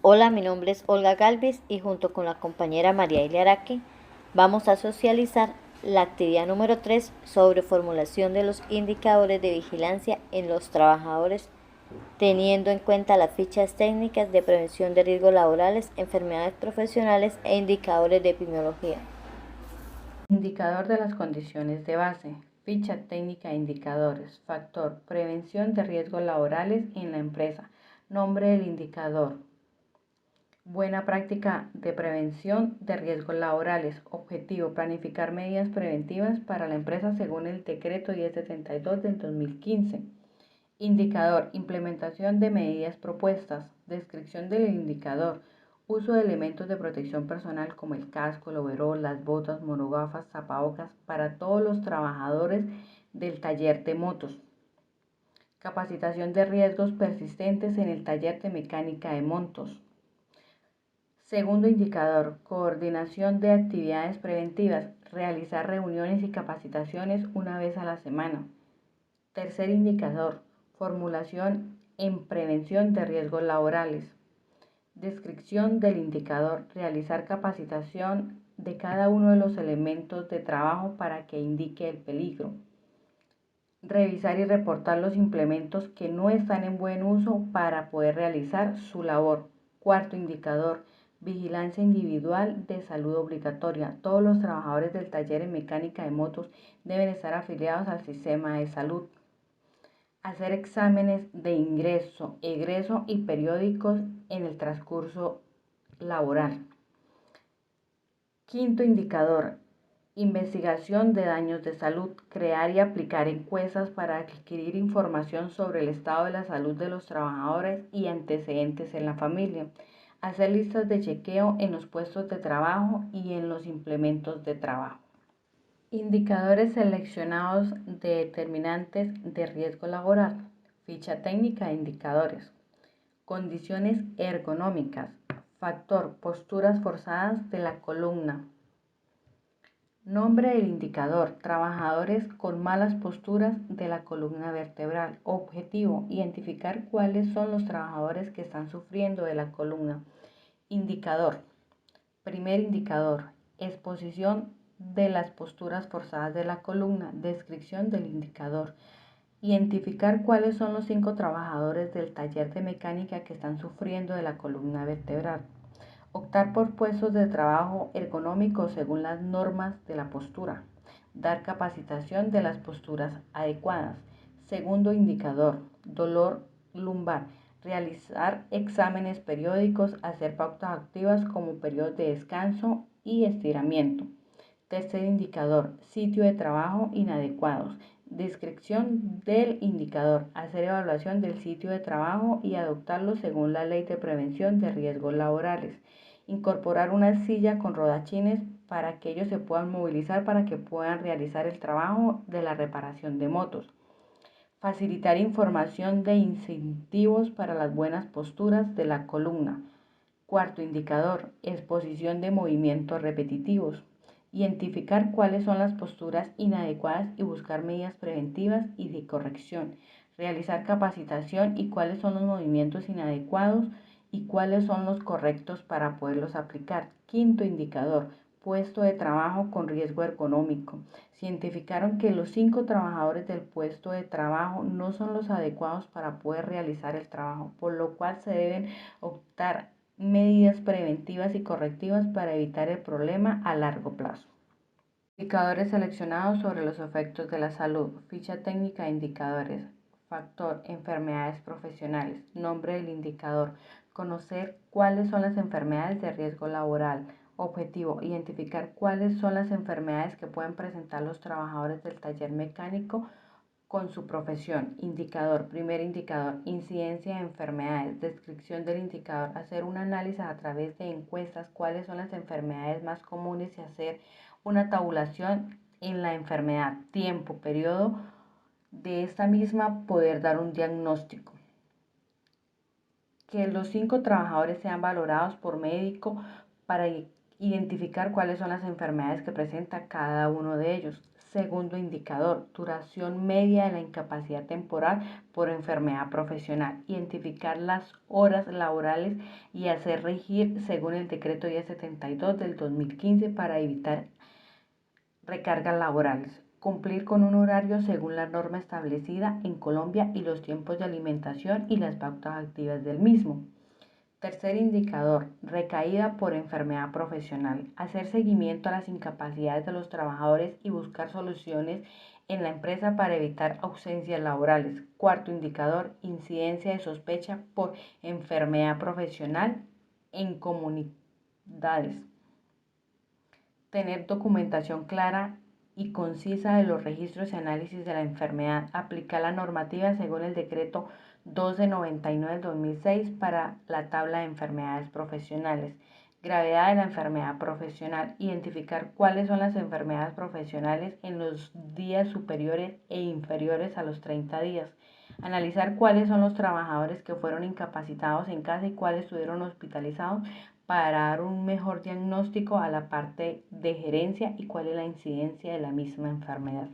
Hola, mi nombre es Olga Galvis y junto con la compañera María Ilia Araque vamos a socializar la actividad número 3 sobre formulación de los indicadores de vigilancia en los trabajadores, teniendo en cuenta las fichas técnicas de prevención de riesgos laborales, enfermedades profesionales e indicadores de epidemiología. Indicador de las condiciones de base. Ficha técnica e indicadores. Factor. Prevención de riesgos laborales en la empresa. Nombre del indicador. Buena práctica de prevención de riesgos laborales. Objetivo. Planificar medidas preventivas para la empresa según el decreto 1072 del 2015. Indicador. Implementación de medidas propuestas. Descripción del indicador. Uso de elementos de protección personal como el casco, el overol, las botas, monogafas, tapabocas para todos los trabajadores del taller de motos. Capacitación de riesgos persistentes en el taller de mecánica de motos. Segundo indicador, coordinación de actividades preventivas, realizar reuniones y capacitaciones una vez a la semana. Tercer indicador, formulación en prevención de riesgos laborales. Descripción del indicador, realizar capacitación de cada uno de los elementos de trabajo para que indique el peligro. Revisar y reportar los implementos que no están en buen uso para poder realizar su labor. Cuarto indicador, vigilancia individual de salud obligatoria. Todos los trabajadores del taller en mecánica de motos deben estar afiliados al sistema de salud. Hacer exámenes de ingreso, egreso y periódicos en el transcurso laboral. Quinto indicador, investigación de daños de salud, crear y aplicar encuestas para adquirir información sobre el estado de la salud de los trabajadores y antecedentes en la familia. Hacer listas de chequeo en los puestos de trabajo y en los implementos de trabajo. Indicadores seleccionados de determinantes de riesgo laboral. Ficha técnica de indicadores. Condiciones ergonómicas. Factor, posturas forzadas de la columna. Nombre del indicador, trabajadores con malas posturas de la columna vertebral. Objetivo, identificar cuáles son los trabajadores que están sufriendo de la columna. Indicador. Primer indicador, exposición de las posturas forzadas de la columna. Descripción del indicador. Identificar cuáles son los 5 trabajadores del taller de mecánica que están sufriendo de la columna vertebral. Optar por puestos de trabajo ergonómicos según las normas de la postura. Dar capacitación de las posturas adecuadas. Segundo indicador, dolor lumbar. Realizar exámenes periódicos, hacer pautas activas como periodos de descanso y estiramiento. Tercer indicador, sitio de trabajo inadecuados. Descripción del indicador, hacer evaluación del sitio de trabajo y adoptarlo según la Ley de Prevención de Riesgos Laborales. Incorporar una silla con rodachines para que ellos se puedan movilizar para que puedan realizar el trabajo de la reparación de motos. Facilitar información de incentivos para las buenas posturas de la columna. Cuarto indicador, exposición de movimientos repetitivos. Identificar cuáles son las posturas inadecuadas y buscar medidas preventivas y de corrección. Realizar capacitación y cuáles son los movimientos inadecuados y cuáles son los correctos para poderlos aplicar. Quinto indicador, puesto de trabajo con riesgo ergonómico. Se identificaron que los 5 trabajadores del puesto de trabajo no son los adecuados para poder realizar el trabajo, por lo cual se deben optar medidas preventivas y correctivas para evitar el problema a largo plazo. Indicadores seleccionados sobre los efectos de la salud. Ficha técnica de indicadores. Factor, enfermedades profesionales. Nombre del indicador. Conocer cuáles son las enfermedades de riesgo laboral. Objetivo, identificar cuáles son las enfermedades que pueden presentar los trabajadores del taller mecánico con su profesión. Indicador, primer indicador, incidencia de enfermedades. Descripción del indicador, hacer un análisis a través de encuestas, cuáles son las enfermedades más comunes y hacer una tabulación en la enfermedad, tiempo, periodo de esta misma, poder dar un diagnóstico. Que los 5 trabajadores sean valorados por médico para identificar cuáles son las enfermedades que presenta cada uno de ellos. Segundo indicador, duración media de la incapacidad temporal por enfermedad profesional. Identificar las horas laborales y hacer regir según el decreto 1072 del 2015 para evitar recargas laborales. Cumplir con un horario según la norma establecida en Colombia y los tiempos de alimentación y las pautas activas del mismo. Tercer indicador, recaída por enfermedad profesional. Hacer seguimiento a las incapacidades de los trabajadores y buscar soluciones en la empresa para evitar ausencias laborales. Cuarto indicador, incidencia de sospecha por enfermedad profesional en comunidades. Tener documentación clara y concisa de los registros y análisis de la enfermedad. Aplicar la normativa según el decreto 1299 del 2006 para la tabla de enfermedades profesionales. Gravedad de la enfermedad profesional. Identificar cuáles son las enfermedades profesionales en los días superiores e inferiores a los 30 días. Analizar cuáles son los trabajadores que fueron incapacitados en casa y cuáles estuvieron hospitalizados para dar un mejor diagnóstico a la parte de gerencia y cuál es la incidencia de la misma enfermedad.